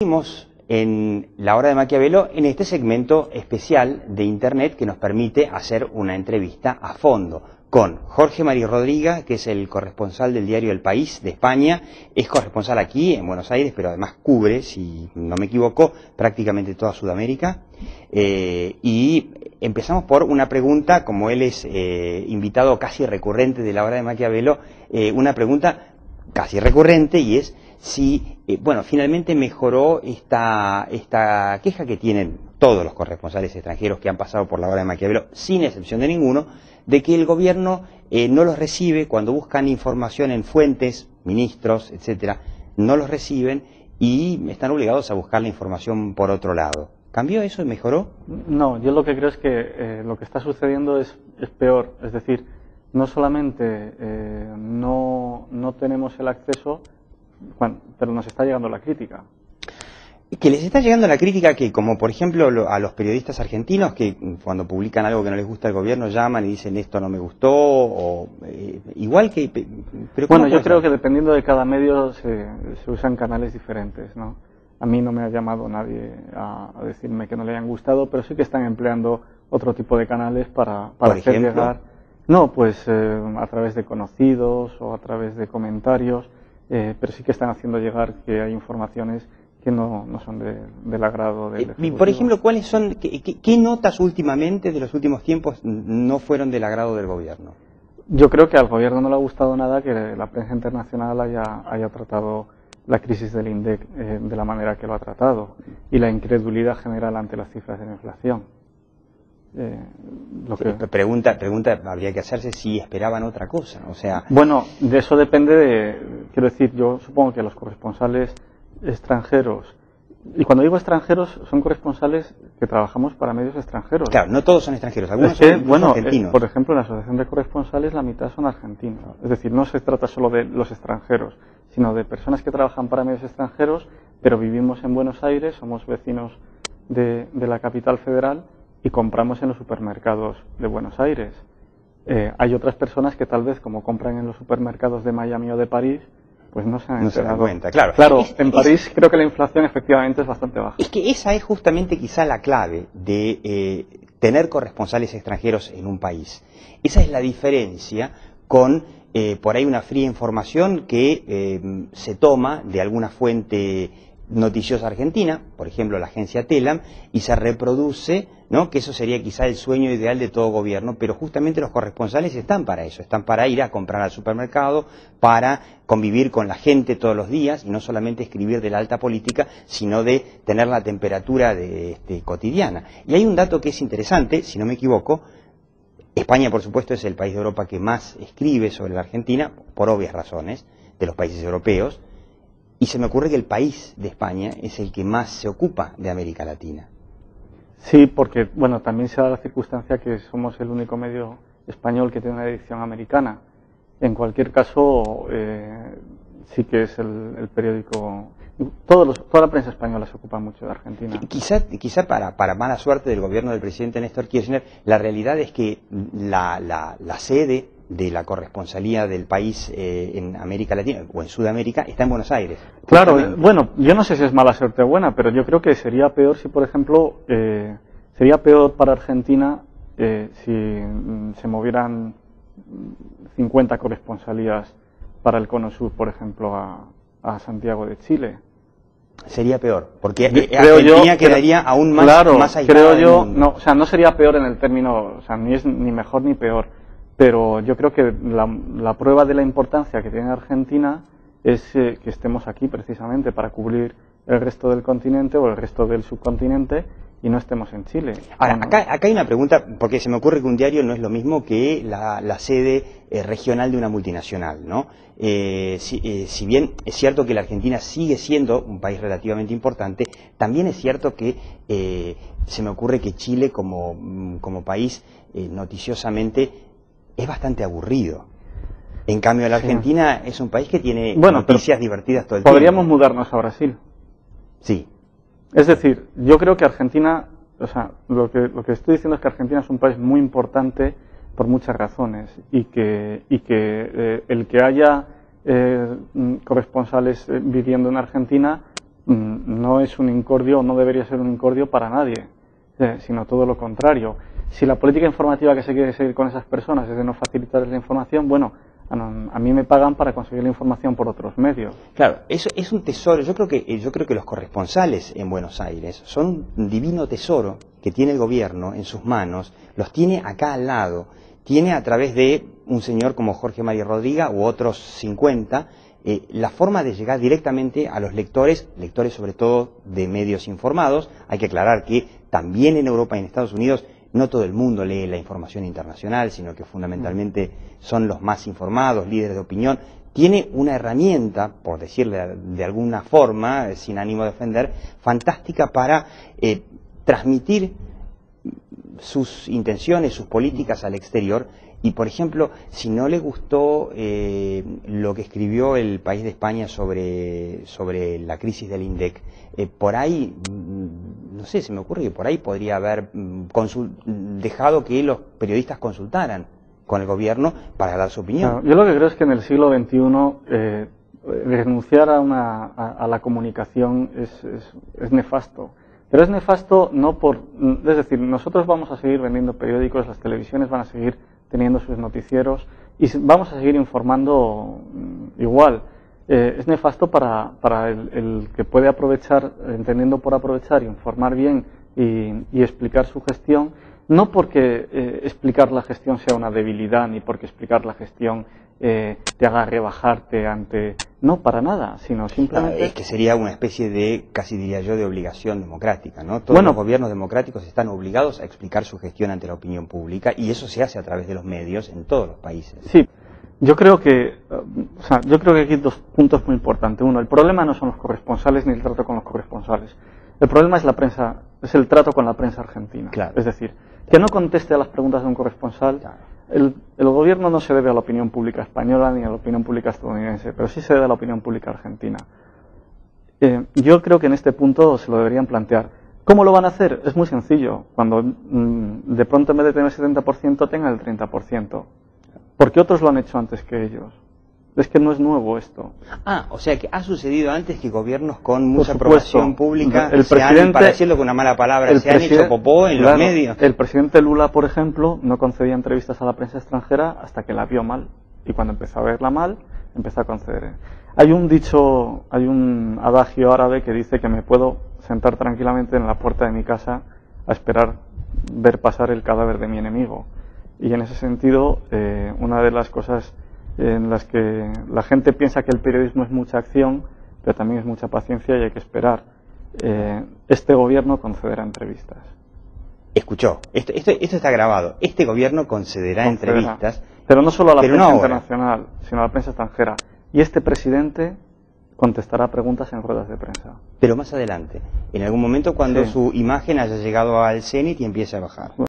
Seguimos en La Hora de Maquiavelo en este segmento especial de Internet que nos permite hacer una entrevista a fondo con Jorge Marí Rodríguez, que es el corresponsal del diario El País de España. Es corresponsal aquí en Buenos Aires, pero además cubre, si no me equivoco, prácticamente toda Sudamérica. Y empezamos por una pregunta, como él es invitado casi recurrente de La Hora de Maquiavelo, una pregunta casi recurrente, y es si, finalmente mejoró esta queja que tienen todos los corresponsales extranjeros que han pasado por La Hora de Maquiavelo, sin excepción de ninguno, de que el gobierno no los recibe cuando buscan información en fuentes, ministros, etcétera, no los reciben y están obligados a buscar la información por otro lado. ¿Cambió eso y mejoró? No, yo lo que creo es que lo que está sucediendo es peor, es decir, no solamente no tenemos el acceso, pero nos está llegando la crítica. Que les está llegando la crítica, que como por ejemplo a los periodistas argentinos que cuando publican algo que no les gusta al gobierno llaman y dicen esto no me gustó, o igual que... Pero bueno, yo creo que dependiendo de cada medio se usan canales diferentes, ¿no? A mí no me ha llamado nadie a decirme que no le hayan gustado, pero sí que están empleando otro tipo de canales para hacer llegar... No, pues a través de conocidos o a través de comentarios, pero sí que están haciendo llegar que hay informaciones que no son del agrado del Ejecutivo. Por ejemplo, ¿cuáles son, qué notas últimamente de los últimos tiempos no fueron del agrado del gobierno? Yo creo que al gobierno no le ha gustado nada que la prensa internacional haya tratado la crisis del INDEC de la manera que lo ha tratado, y la incredulidad general ante las cifras de la inflación. Pregunta habría que hacerse si esperaban otra cosa, o sea... Bueno, de eso depende quiero decir, yo supongo que los corresponsales extranjeros, y cuando digo extranjeros son corresponsales que trabajamos para medios extranjeros. Claro, no todos son extranjeros, algunos son argentinos. Por ejemplo, en la Asociación de Corresponsales la mitad son argentinos, es decir, no se trata solo de los extranjeros, sino de personas que trabajan para medios extranjeros, pero vivimos en Buenos Aires, somos vecinos de la capital federal y compramos en los supermercados de Buenos Aires. Hay otras personas que tal vez, como compran en los supermercados de Miami o de París, pues no se han enterado. No se dan cuenta, claro. Claro, en París creo que la inflación efectivamente es bastante baja. Es que esa es justamente quizá la clave de tener corresponsales extranjeros en un país. Esa es la diferencia con por ahí una fría información que se toma de alguna fuente noticiosa argentina, por ejemplo la agencia Telam, y se reproduce, ¿no? Que eso sería quizá el sueño ideal de todo gobierno, pero justamente los corresponsales están para eso, están para ir a comprar al supermercado, para convivir con la gente todos los días, y no solamente escribir de la alta política, sino de tener la temperatura cotidiana. Y hay un dato que es interesante, si no me equivoco, España por supuesto es el país de Europa que más escribe sobre la Argentina, por obvias razones, de los países europeos, y se me ocurre que el país de España es el que más se ocupa de América Latina. Sí, porque también se da la circunstancia que somos el único medio español que tiene una edición americana. En cualquier caso, sí que es el periódico... Toda la prensa española se ocupa mucho de Argentina. Quizá para mala suerte del gobierno del presidente Néstor Kirchner, la realidad es que la sede de la corresponsalía del país en América Latina o en Sudamérica está en Buenos Aires. Claro, yo no sé si es mala suerte o buena, pero yo creo que sería peor si, por ejemplo, sería peor para Argentina si se movieran 50 corresponsalías para el Cono Sur, por ejemplo, a Santiago de Chile. Sería peor, porque Argentina quedaría aún más aislada. Creo yo, no sería peor en el término, ni es ni mejor ni peor. Pero yo creo que la prueba de la importancia que tiene Argentina es que estemos aquí precisamente para cubrir el resto del continente o el resto del subcontinente y no estemos en Chile. Ahora, acá hay una pregunta, porque se me ocurre que un diario no es lo mismo que la sede regional de una multinacional, ¿no? Si bien es cierto que la Argentina sigue siendo un país relativamente importante, también es cierto que se me ocurre que Chile como país noticiosamente es bastante aburrido. En cambio, la Argentina es un país que tiene noticias divertidas todo el tiempo. Podríamos mudarnos a Brasil. Sí. Es decir, yo creo que Argentina, lo que estoy diciendo es que Argentina es un país muy importante por muchas razones, y que el que haya corresponsales viviendo en Argentina no es un incordio, no debería ser un incordio para nadie, sino todo lo contrario. Si la política informativa que se quiere seguir con esas personas es de no facilitarles la información, bueno, a mí me pagan para conseguir la información por otros medios. Claro, eso es un tesoro. Yo creo que los corresponsales en Buenos Aires son un divino tesoro que tiene el gobierno en sus manos, los tiene acá al lado, tiene a través de un señor como Jorge Mario Rodríguez u otros 50, la forma de llegar directamente a los lectores sobre todo de medios informados. Hay que aclarar que también en Europa y en Estados Unidos no todo el mundo lee la información internacional, sino que fundamentalmente son los más informados, líderes de opinión. Tiene una herramienta, por decirle de alguna forma, sin ánimo de ofender, fantástica para transmitir sus intenciones, sus políticas al exterior. Y, por ejemplo, si no le gustó lo que escribió El País de España sobre la crisis del INDEC, por ahí, no sé, se me ocurre que por ahí podría haber dejado que los periodistas consultaran con el gobierno para dar su opinión. Claro, yo lo que creo es que en el siglo XXI renunciar a la comunicación es nefasto. Pero es nefasto no por... Es decir, nosotros vamos a seguir vendiendo periódicos, las televisiones van a seguir teniendo sus noticieros y vamos a seguir informando igual. Es nefasto para el que puede aprovechar, entendiendo por aprovechar, informar bien y explicar su gestión, no porque explicar la gestión sea una debilidad, ni porque explicar la gestión te haga rebajarte ante... No, para nada, sino simplemente... Es que sería una especie de, casi diría yo, de obligación democrática, ¿no? Todos los gobiernos democráticos están obligados a explicar su gestión ante la opinión pública y eso se hace a través de los medios en todos los países. Sí, yo creo que aquí hay dos puntos muy importantes. Uno, el problema no son los corresponsales ni el trato con los corresponsales. El problema es la prensa, es el trato con la prensa argentina. Claro. Es decir, que no conteste a las preguntas de un corresponsal. Claro. El gobierno no se debe a la opinión pública española ni a la opinión pública estadounidense, pero sí se debe a la opinión pública argentina. Yo creo que en este punto se lo deberían plantear. ¿Cómo lo van a hacer? Es muy sencillo. Cuando de pronto en vez de tener el 70% tengan el 30%. Porque otros lo han hecho antes que ellos. Es que no es nuevo esto. O sea que ha sucedido antes que gobiernos con mucha aprobación pública para decirlo con una mala palabra, se han hecho popó en los medios. El presidente Lula, por ejemplo, no concedía entrevistas a la prensa extranjera hasta que la vio mal. Y cuando empezó a verla mal, empezó a conceder. Hay un adagio árabe que dice que me puedo sentar tranquilamente en la puerta de mi casa a esperar ver pasar el cadáver de mi enemigo. Y en ese sentido, una de las cosas en las que la gente piensa que el periodismo es mucha acción, pero también es mucha paciencia y hay que esperar. Este gobierno concederá entrevistas. Escuchó, esto está grabado. Este gobierno concederá entrevistas. Pero no solo a la prensa internacional, sino a la prensa extranjera. Y este presidente contestará preguntas en ruedas de prensa. Pero más adelante, en algún momento cuando su imagen haya llegado al cenit y empiece a bajar.